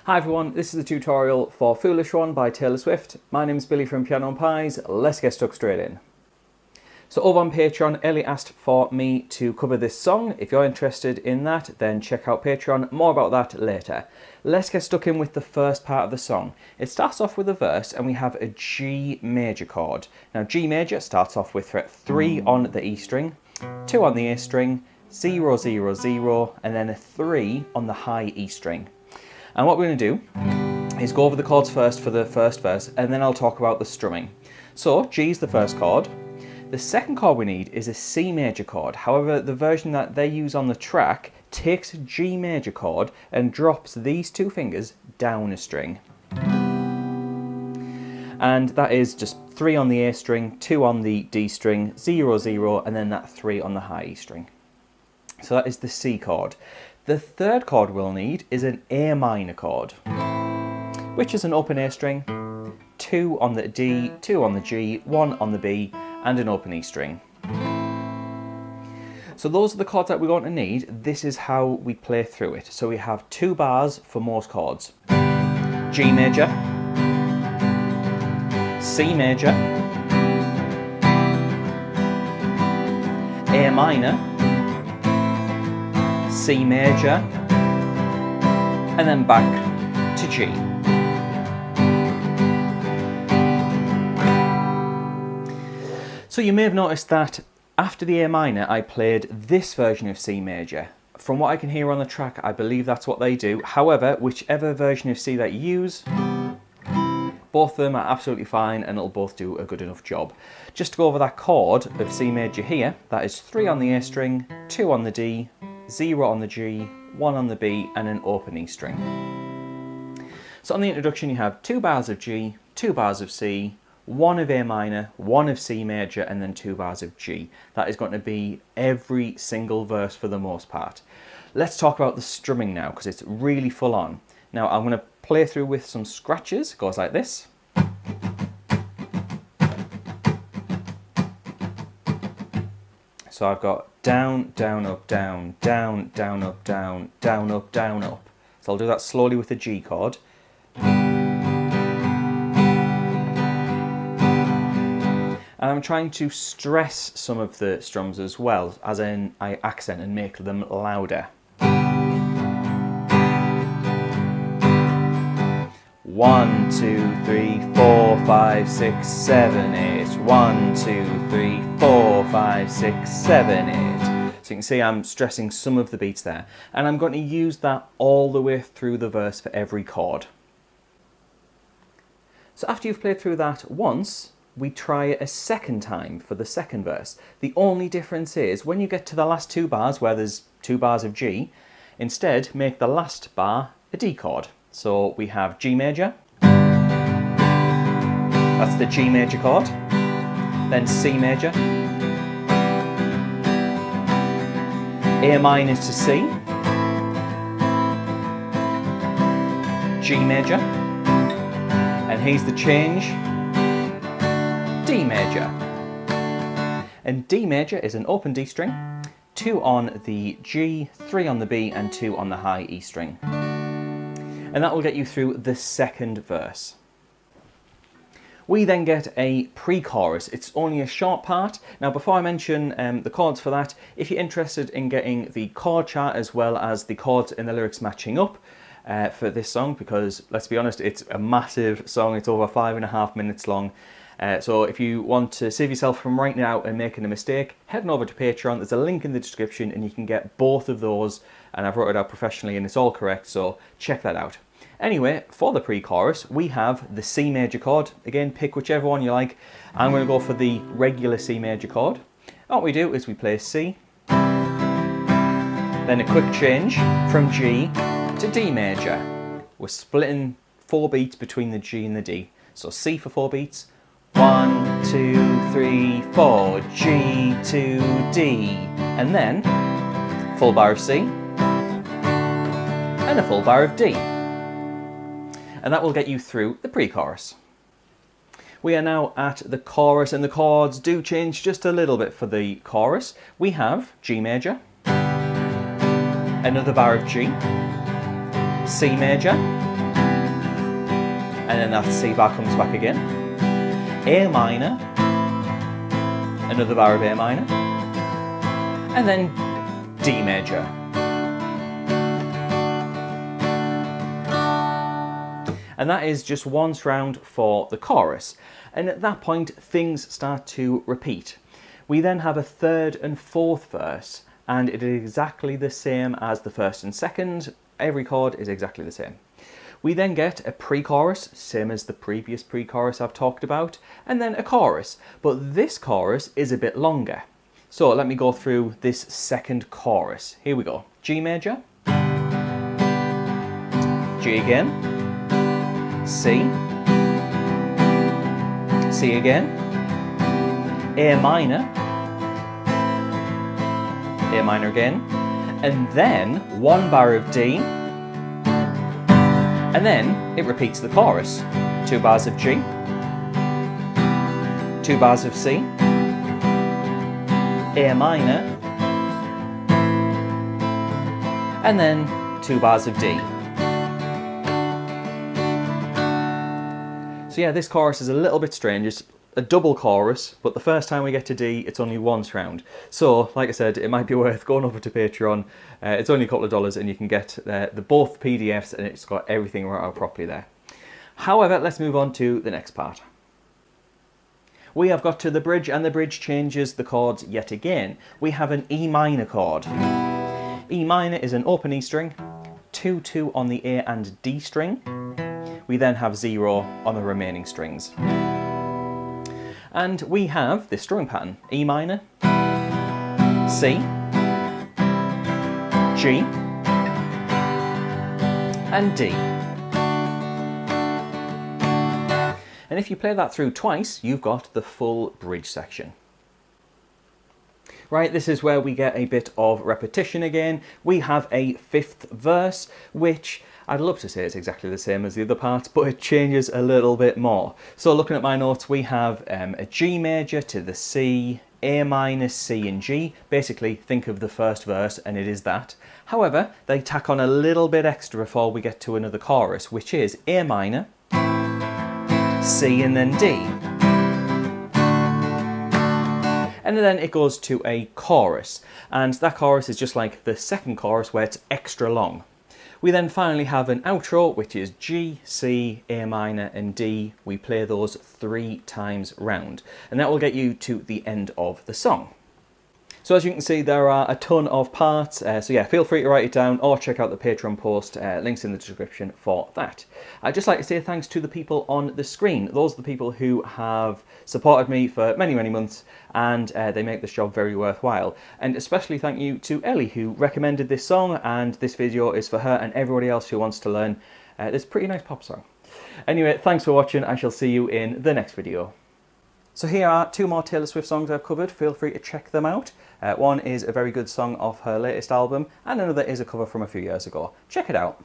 Hi everyone, this is a tutorial for Foolish One by Taylor Swift. My name's Billy from Piano and Pies. Let's get stuck straight in. So over on Patreon, Ellie asked for me to cover this song. If you're interested in that, then check out Patreon. More about that later. Let's get stuck in with the first part of the song. It starts off with a verse and we have a G major chord. Now G major starts off with fret 3 on the E string, 2 on the A string, 0, 0, 0, and then a 3 on the high E string. And what we're going to do is go over the chords first for the first verse, and then I'll talk about the strumming. So G is the first chord. The second chord we need is a C major chord. However, the version that they use on the track takes a G major chord and drops these two fingers down a string. And that is just 3 on the A string, 2 on the D string, 0, 0, and then that 3 on the high E string. So that is the C chord. The third chord we'll need is an A minor chord, which is an open A string, 2 on the D, 2 on the G, 1 on the B, and an open E string. So those are the chords that we're going to need. This is how we play through it. So we have 2 bars for most chords. G major, C major, A minor, C major, and then back to G. So you may have noticed that after the A minor I played this version of C major. From what I can hear on the track, I believe that's what they do. However, whichever version of C that you use, both of them are absolutely fine and it'll both do a good enough job. Just to go over that chord of C major here, that is 3 on the A string, 2 on the D, 0 on the G, 1 on the B, and an open E string. So on the introduction you have 2 bars of G, 2 bars of C, 1 of A minor, 1 of C major, and then 2 bars of G. That is going to be every single verse for the most part. Let's talk about the strumming now, because it's really full on. Now I'm going to play through with some scratches. It goes like this. So I've got down, down, up, down, down, down, up, down, down, up, down, up. So I'll do that slowly with the G chord. And I'm trying to stress some of the strums as well, as in I accent and make them louder. 1, 2, 3, 4, 5, 6, 7, 8. 1, 2, 3, 4, 5, 6, 7, 8. So you can see I'm stressing some of the beats there. And I'm going to use that all the way through the verse for every chord. So after you've played through that once, we try it a second time for the second verse. The only difference is when you get to the last 2 bars where there's 2 bars of G, instead make the last bar a D chord. So we have G major, that's the G major chord, then C major, A minor to C, G major, and here's the change, D major. And D major is an open D string, 2 on the G, 3 on the B, and 2 on the high E string. And that will get you through the second verse. We then get a pre-chorus. It's only a short part. Now before I mention the chords for that, if you're interested in getting the chord chart as well as the chords and the lyrics matching up for this song, because let's be honest, it's a massive song, it's over 5.5 minutes long. So if you want to save yourself from writing it out and making a mistake, head on over to Patreon. There's a link in the description and you can get both of those, and I've wrote it out professionally and it's all correct, so check that out. Anyway, for the pre-chorus, we have the C major chord. Again, pick whichever one you like. I'm going to go for the regular C major chord. And what we do is we play C, then a quick change from G to D major. We're splitting 4 beats between the G and the D. So C for 4 beats. 1, 2, 3, 4, G to D. And then, full bar of C, and a full bar of D. And that will get you through the pre-chorus. We are now at the chorus, and the chords do change just a little bit for the chorus. We have G major, another bar of G, C major, and then that C bar comes back again. A minor, another bar of A minor, and then D major. And that is just one round for the chorus. And at that point, things start to repeat. We then have a third and fourth verse, and it is exactly the same as the first and second. Every chord is exactly the same. We then get a pre-chorus, same as the previous pre-chorus I've talked about, and then a chorus. But this chorus is a bit longer. So let me go through this second chorus. Here we go. G major, G again, C, C again, A minor again, and then one bar of D, and then it repeats the chorus. 2 bars of G, 2 bars of C, A minor, and then 2 bars of D. So yeah, this chorus is a little bit strange. It's a double chorus, but the first time we get to D, it's only once round. So, like I said, it might be worth going over to Patreon. It's only a couple of dollars and you can get the both PDFs, and it's got everything right out properly there. However, let's move on to the next part. We have got to the bridge, and the bridge changes the chords yet again. We have an E minor chord. E minor is an open E string, 2-2 on the A and D string. We then have 0 on the remaining strings. And we have this strumming pattern: E minor, C, G, and D. And if you play that through twice, you've got the full bridge section. Right, this is where we get a bit of repetition again. We have a fifth verse, which I'd love to say it's exactly the same as the other parts, but it changes a little bit more. So looking at my notes, we have a G major to the C, A minor, C and G. Basically, think of the first verse and it is that. However, they tack on a little bit extra before we get to another chorus, which is A minor, C and then D. And then it goes to a chorus, and that chorus is just like the second chorus where it's extra long. We then finally have an outro, which is G, C, A minor and D. We play those 3 times round, and that will get you to the end of the song. So as you can see, there are a ton of parts, so yeah, feel free to write it down or check out the Patreon post, links in the description for that. I'd just like to say thanks to the people on the screen. Those are the people who have supported me for many, many months, and they make this job very worthwhile. And especially thank you to Ellie, who recommended this song, and this video is for her and everybody else who wants to learn this pretty nice pop song. Anyway, thanks for watching. I shall see you in the next video. So here are 2 more Taylor Swift songs I've covered. Feel free to check them out. One is a very good song off her latest album, and another is a cover from a few years ago. Check it out.